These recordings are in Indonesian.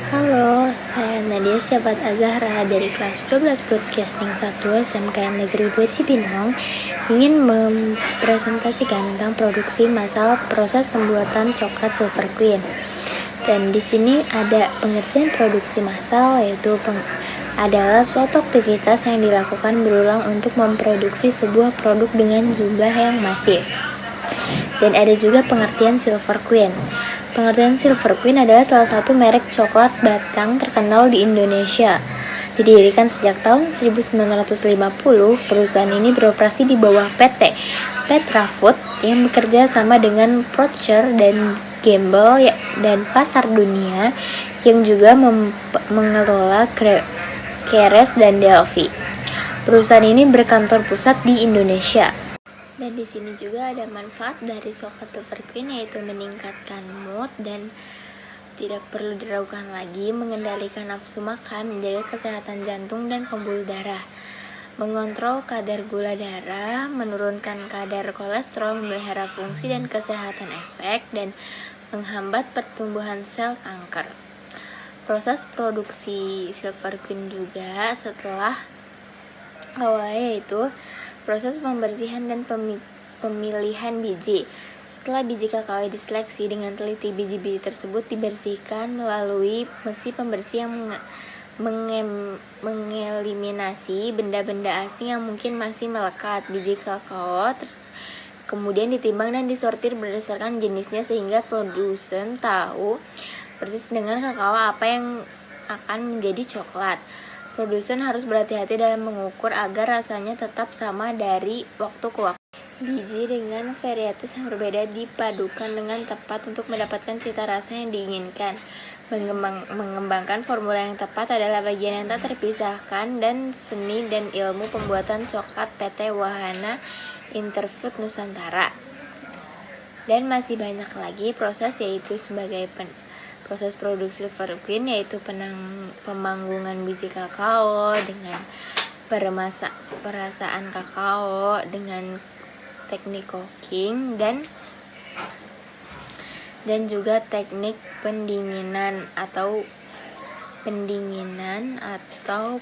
Halo, saya Nadia Syabat Azahra dari kelas 12 Broadcasting 1 SMKN Negeri 2 Cibinong ingin mempresentasikan tentang produksi massal proses pembuatan coklat Silver Queen. Dan di sini ada pengertian produksi massal, yaitu adalah suatu aktivitas yang dilakukan berulang untuk memproduksi sebuah produk dengan jumlah yang masif. Dan ada juga pengertian Silver Queen. Pengertian Silver Queen adalah salah satu merek coklat batang terkenal di Indonesia. Didirikan sejak tahun 1950, perusahaan ini beroperasi di bawah PT Petra Food yang bekerja sama dengan Procter dan Gamble dan Pasar Dunia yang juga mengelola Keres dan Delphi. Perusahaan ini berkantor pusat di Indonesia. Dan di sini juga ada manfaat dari coklat Silver Queen, yaitu meningkatkan mood dan tidak perlu diragukan lagi, mengendalikan nafsu makan, menjaga kesehatan jantung dan pembuluh darah, mengontrol kadar gula darah, menurunkan kadar kolesterol, memelihara fungsi dan kesehatan efek, dan menghambat pertumbuhan sel kanker. Proses produksi Silver Queen juga setelah awalnya yaitu proses pembersihan dan pemilihan biji. Setelah biji kakao diseleksi dengan teliti, biji-biji tersebut dibersihkan melalui mesin pembersih yang mengeliminasi benda-benda asing yang mungkin masih melekat. Biji kakao kemudian ditimbang dan disortir berdasarkan jenisnya sehingga produsen tahu persis dengan kakao apa yang akan menjadi coklat. Produsen harus berhati-hati dalam mengukur agar rasanya tetap sama dari waktu ke waktu. Biji dengan varietas yang berbeda dipadukan dengan tepat untuk mendapatkan cita rasa yang diinginkan. Mengembangkan formula yang tepat adalah bagian yang tak terpisahkan dan seni dan ilmu pembuatan coklat PT Wahana Interfood Nusantara. Dan masih banyak lagi proses, yaitu sebagai proses produksi Silver Queen, yaitu pemanggungan biji kakao dengan perasaan kakao dengan teknik cooking dan juga teknik pendinginan atau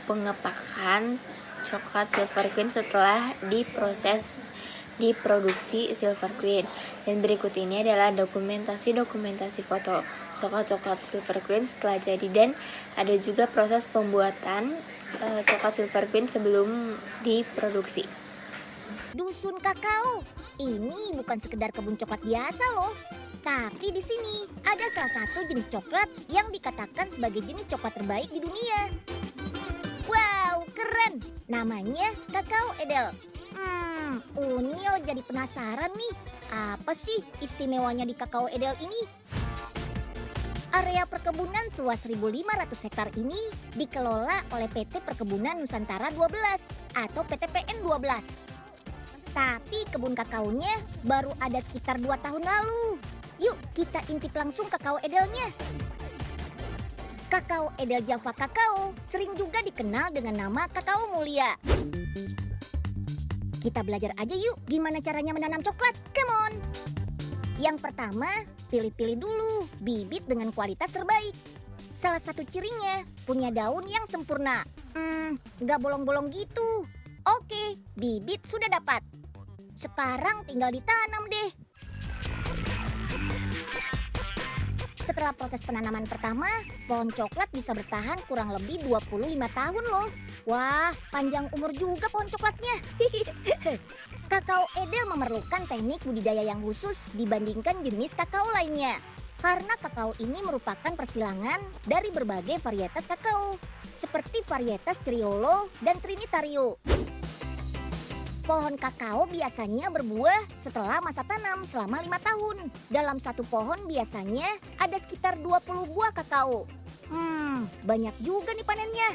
pengepakan coklat Silver Queen setelah diproduksi Silver Queen. Dan berikut ini adalah dokumentasi foto coklat Silver Queen setelah jadi, dan ada juga proses pembuatan coklat Silver Queen sebelum diproduksi. Dusun kakao, ini bukan sekedar kebun coklat biasa loh. Tapi di sini ada salah satu jenis coklat yang dikatakan sebagai jenis coklat terbaik di dunia. Wow, keren! Namanya kakao Edel. Unyil jadi penasaran nih, apa sih istimewanya di kakao Edel ini? Area perkebunan seluas 1.500 hektar ini dikelola oleh PT Perkebunan Nusantara 12 atau PTPN 12. Tapi kebun kakaonya baru ada sekitar 2 tahun lalu. Yuk kita intip langsung kakao Edelnya. Kakao Edel Java Kakao sering juga dikenal dengan nama kakao mulia. Kita belajar aja yuk gimana caranya menanam coklat. Come on! Yang pertama, pilih-pilih dulu bibit dengan kualitas terbaik. Salah satu cirinya punya daun yang sempurna. Nggak bolong-bolong gitu. Oke, bibit sudah dapat. Sekarang tinggal ditanam deh. Setelah proses penanaman pertama, pohon coklat bisa bertahan kurang lebih 25 tahun loh. Wah, panjang umur juga pohon coklatnya. Kakao Edel memerlukan teknik budidaya yang khusus dibandingkan jenis kakao lainnya. Karena kakao ini merupakan persilangan dari berbagai varietas kakao, seperti varietas Criollo dan Trinitario. Pohon kakao biasanya berbuah setelah masa tanam selama 5 tahun. Dalam satu pohon biasanya ada sekitar 20 buah kakao. Banyak juga nih panennya.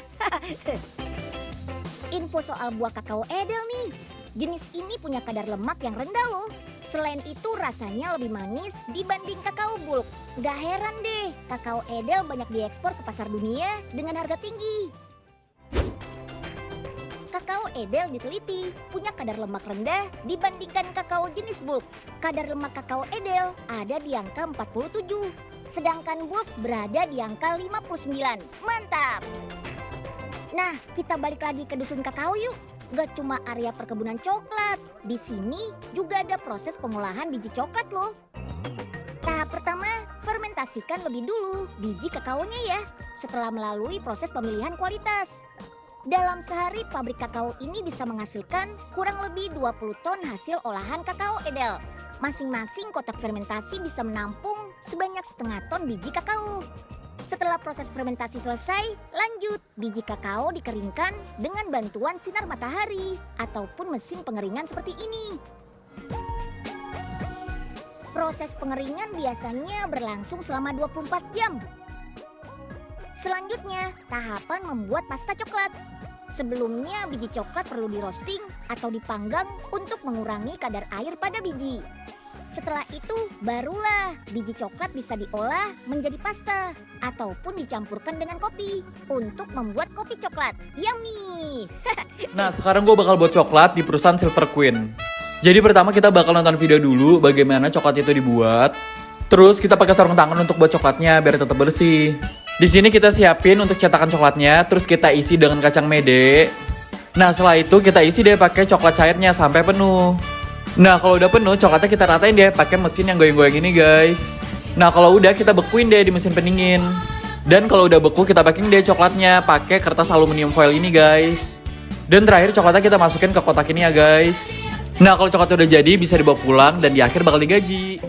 Info soal buah kakao Edel nih. Jenis ini punya kadar lemak yang rendah loh. Selain itu rasanya lebih manis dibanding kakao bulk. Gak heran deh, kakao Edel banyak diekspor ke pasar dunia dengan harga tinggi. Kakao Edel diteliti punya kadar lemak rendah dibandingkan kakao jenis bulk. Kadar lemak kakao Edel ada di angka 47. Sedangkan bulk berada di angka 59. Mantap! Nah, kita balik lagi ke dusun kakao yuk. Gak cuma area perkebunan coklat, di sini juga ada proses pengolahan biji coklat loh. Tahap pertama, fermentasikan lebih dulu biji kakaonya ya, setelah melalui proses pemilihan kualitas. Dalam sehari, pabrik kakao ini bisa menghasilkan kurang lebih 20 ton hasil olahan kakao edel. Masing-masing kotak fermentasi bisa menampung sebanyak setengah ton biji kakao. Setelah proses fermentasi selesai, lanjut biji kakao dikeringkan dengan bantuan sinar matahari ataupun mesin pengeringan seperti ini. Proses pengeringan biasanya berlangsung selama 24 jam. Selanjutnya, tahapan membuat pasta coklat. Sebelumnya biji coklat perlu di roasting atau dipanggang untuk mengurangi kadar air pada biji. Setelah itu, barulah biji coklat bisa diolah menjadi pasta ataupun dicampurkan dengan kopi untuk membuat kopi coklat. Yummy! Nah, sekarang gue bakal buat coklat di perusahaan Silver Queen. Jadi pertama kita bakal nonton video dulu bagaimana coklat itu dibuat. Terus kita pakai sarung tangan untuk buat coklatnya biar tetap bersih. Di sini kita siapin untuk cetakan coklatnya, terus kita isi dengan kacang mede. Nah, setelah itu kita isi deh pakai coklat cairnya sampai penuh. Nah, kalau udah penuh, coklatnya kita ratain deh pakai mesin yang goyang-goyang ini, guys. Nah, kalau udah kita bekuin deh di mesin pendingin. Dan kalau udah beku, kita packing deh coklatnya pakai kertas aluminium foil ini, guys. Dan terakhir coklatnya kita masukin ke kotak ini ya, guys. Nah, kalau coklatnya udah jadi, bisa dibawa pulang dan di akhir bakal digaji.